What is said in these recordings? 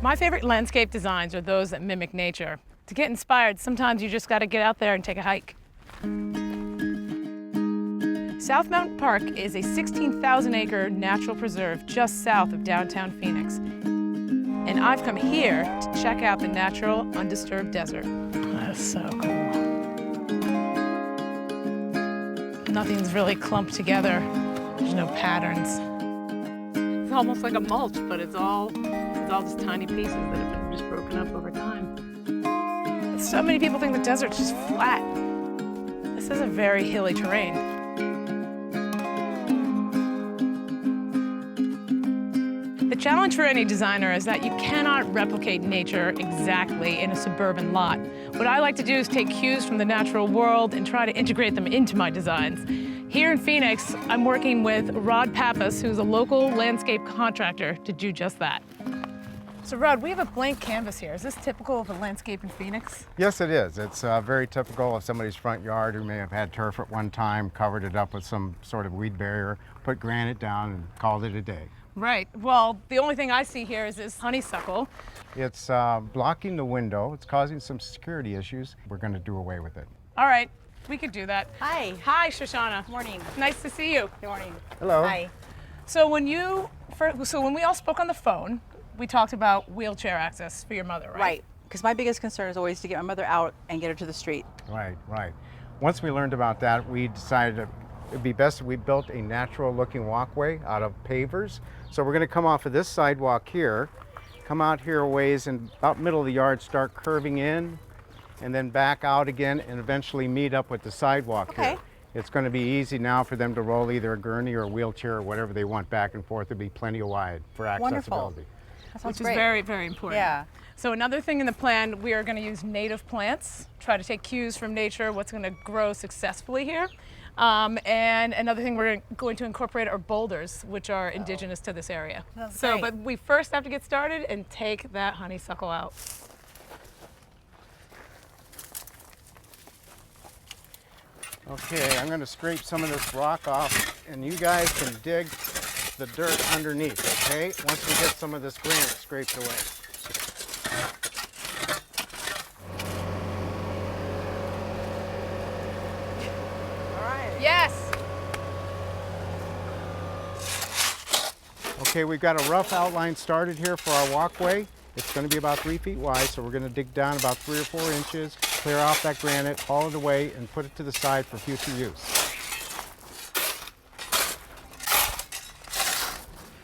My favorite landscape designs are those that mimic nature. To get inspired, sometimes you just got to get out there and take a hike. South Mountain Park is a 16,000-acre natural preserve just south of downtown Phoenix. And I've come here to check out the natural, undisturbed desert. That's so cool. Nothing's really clumped together. There's no patterns. It's almost like a mulch, but it's all just tiny pieces that have been just broken up over time. So many people think the desert's just flat. This is a very hilly terrain. The challenge for any designer is that you cannot replicate nature exactly in a suburban lot. What I like to do is take cues from the natural world and try to integrate them into my designs. Here in Phoenix, I'm working with Rod Pappas, who's a local landscape contractor, to do just that. So Rod, we have a blank canvas here. Is this typical of a landscape in Phoenix? Yes, it is. It's very typical of somebody's front yard who may have had turf at one time, covered it up with some sort of weed barrier, put granite down, and called it a day. Right. Well, the only thing I see here is this honeysuckle. It's blocking the window. It's causing some security issues. We're going to do away with it. All right, we could do that. Hi. Hi, Shoshana. Morning. Nice to see you. Good morning. Hello. Hi. So when we all spoke on the phone, we talked about wheelchair access for your mother, right? Right. Because my biggest concern is always to get my mother out and get her to the street. Right, right. Once we learned about that, we decided it'd be best if we built a natural-looking walkway out of pavers. So we're going to come off of this sidewalk here, come out here a ways, and about middle of the yard start curving in, and then back out again, and eventually meet up with the sidewalk here. It's going to be easy now for them to roll either a gurney or a wheelchair or whatever they want back and forth. It'll be plenty of wide for accessibility. Wonderful. That sounds Which great. is very, very important. Yeah. So another thing in the plan, we are going to use native plants, try to take cues from nature, what's going to grow successfully here. And another thing we're going to incorporate are boulders, which are indigenous to this area. That's so, great. but we first have to get started and take that honeysuckle out. Okay, I'm going to scrape some of this rock off, and you guys can dig the dirt underneath, okay? Once we get some of this granite scraped away. Yes! Okay, we've got a rough outline started here for our walkway. It's going to be about 3 feet wide, so we're going to dig down about 3 or 4 inches, clear off that granite, haul it away, and put it to the side for future use.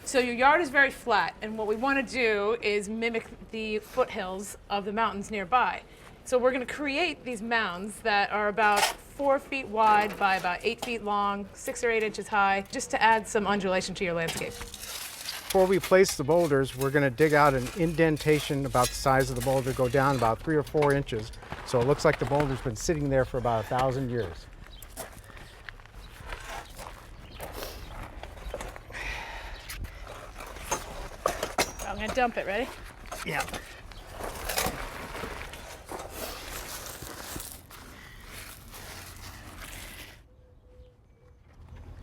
So your yard is very flat, and what we want to do is mimic the foothills of the mountains nearby. So we're going to create these mounds that are about 4 feet wide by about 8 feet long, 6 or 8 inches high, just to add some undulation to your landscape. Before we place the boulders, we're going to dig out an indentation about the size of the boulder, go down about 3 or 4 inches, so it looks like the boulder's been sitting there for about 1,000 years. I'm going to dump it, ready? Yeah.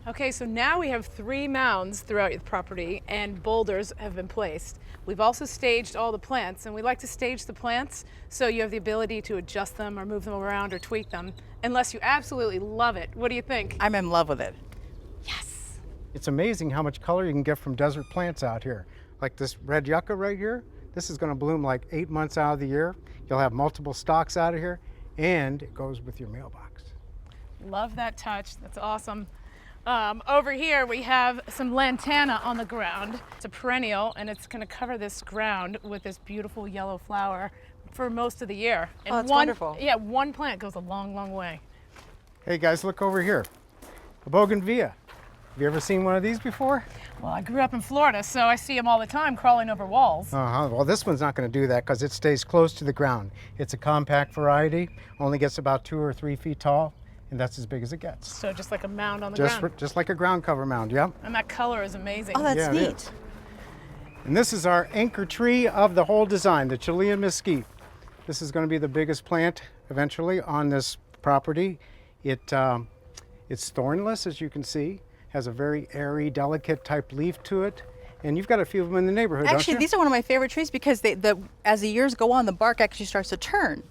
Okay, so now we have 3 mounds throughout the property and boulders have been placed. We've also staged all the plants, and we like to stage the plants so you have the ability to adjust them or move them around or tweak them, unless you absolutely love it. What do you think? I'm in love with it. Yes! It's amazing how much color you can get from desert plants out here. Like this red yucca right here, this is going to bloom like 8 months out of the year. You'll have multiple stalks out of here, and it goes with your mailbox. Love that touch. That's awesome. Over here we have some lantana on the ground. It's a perennial, and it's going to cover this ground with this beautiful yellow flower for most of the year. And that's wonderful. Yeah, one plant goes a long, long way. Hey guys, look over here. A bougainvillea. Have you ever seen one of these before? Well, I grew up in Florida, so I see them all the time crawling over walls. Well, this one's not going to do that because it stays close to the ground. It's a compact variety, only gets about 2 or 3 feet tall, and that's as big as it gets. So just like a mound on the ground. Just like a ground cover mound, yeah. And that color is amazing. Oh, that's Yeah, it neat. is. And this is our anchor tree of the whole design, the Chilean mesquite. This is going to be the biggest plant eventually on this property. It's thornless, as you can see, has a very airy, delicate type leaf to it, And you've got a few of them in the neighborhood, Actually, don't you? these are one of my favorite trees because as the years go on, the bark actually starts to turn.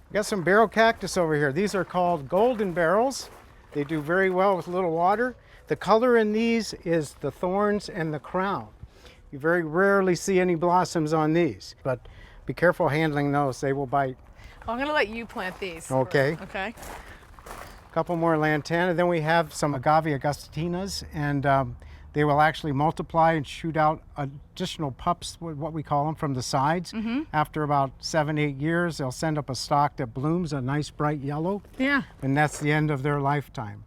We got some barrel cactus over here. These are called golden barrels. They do very well with little water. The color in these is the thorns and the crown. You very rarely see any blossoms on these, but be careful handling those. They will bite. Well, I'm going to let you plant these. Okay. Okay. A couple more lantana. Then we have some agave augustinas, and they will actually multiply and shoot out additional pups, what we call them, from the sides. After about 7-8 years, they'll send up a stalk that blooms a nice bright yellow. Yeah. And that's the end of their lifetime.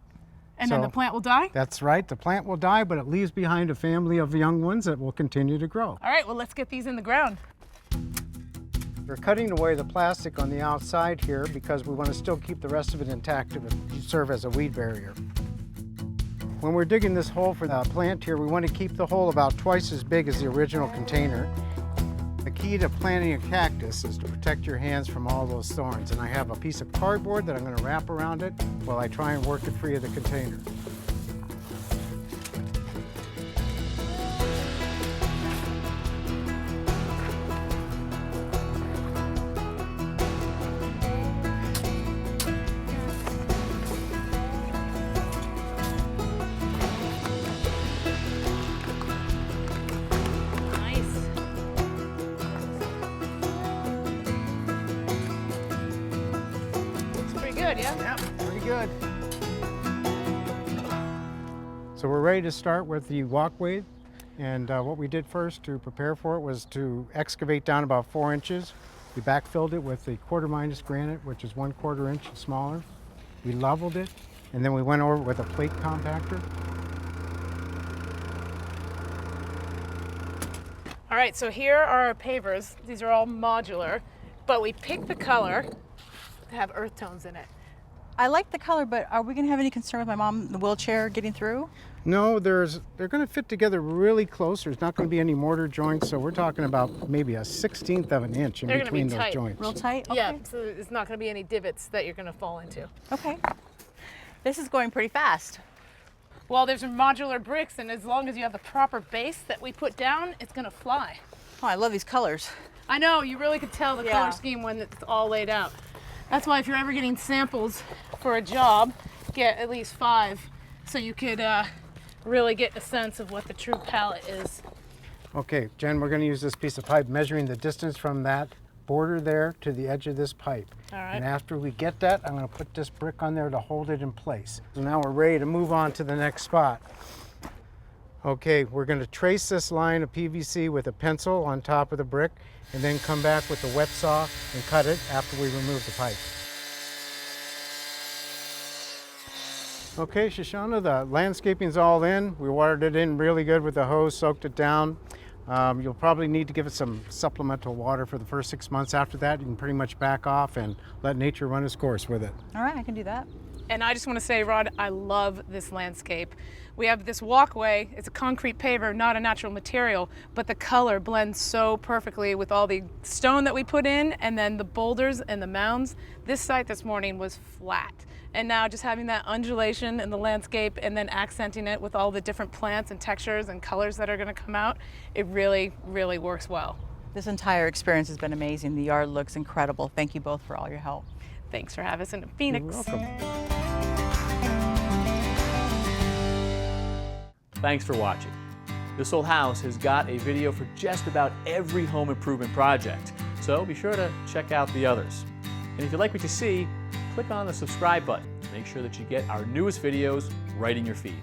And then the plant will die? That's right. The plant will die, but it leaves behind a family of young ones that will continue to grow. All right, well, let's get these in the ground. We're cutting away the plastic on the outside here because we want to still keep the rest of it intact to serve as a weed barrier. When we're digging this hole for the plant here, we want to keep the hole about twice as big as the original container. The key to planting a cactus is to protect your hands from all those thorns. And I have a piece of cardboard that I'm going to wrap around it while I try and work it free of the container. Yeah. Pretty good. So we're ready to start with the walkway. And what we did first to prepare for it was to excavate down about 4 inches. We backfilled it with the 1/4- granite, which is 1/4 inch smaller. We leveled it, and then we went over with a plate compactor. All right, so here are our pavers. These are all modular, but we picked the color to have earth tones in it. I like the color, but are we going to have any concern with my mom in the wheelchair getting through? No, they're going to fit together really close. There's not going to be any mortar joints, so we're talking about maybe a 1/16 of an inch in They're gonna be between those tight. joints. Real tight? Okay. Yeah, so there's not going to be any divots that you're going to fall into. Okay. This is going pretty fast. Well, there's modular bricks, and as long as you have the proper base that we put down, it's going to fly. Oh, I love these colors. I know, you really could tell the Yeah. color scheme when it's all laid out. That's why if you're ever getting samples for a job, get at least 5 so you could really get a sense of what the true palette is. Okay, Jen, we're going to use this piece of pipe measuring the distance from that border there to the edge of this pipe. All right. And after we get that, I'm going to put this brick on there to hold it in place. So now we're ready to move on to the next spot. Okay, we're going to trace this line of PVC with a pencil on top of the brick and then come back with the wet saw and cut it after we remove the pipe. Okay, Shoshana, the landscaping's all in. We watered it in really good with the hose, soaked it down. You'll probably need to give it some supplemental water for the first 6 months. After that, you can pretty much back off and let nature run its course with it. All right, I can do that. And I just want to say, Rod, I love this landscape. We have this walkway. It's a concrete paver, not a natural material, but the color blends so perfectly with all the stone that we put in and then the boulders and the mounds. This site this morning was flat. And now just having that undulation in the landscape and then accenting it with all the different plants and textures and colors that are going to come out, it really, really works well. This entire experience has been amazing. The yard looks incredible. Thank you both for all your help. Thanks for having us in Phoenix. You're welcome. Thanks for watching. This Old House has got a video for just about every home improvement project, so be sure to check out the others. And if you like what you see, click on the subscribe button to make sure that you get our newest videos right in your feed.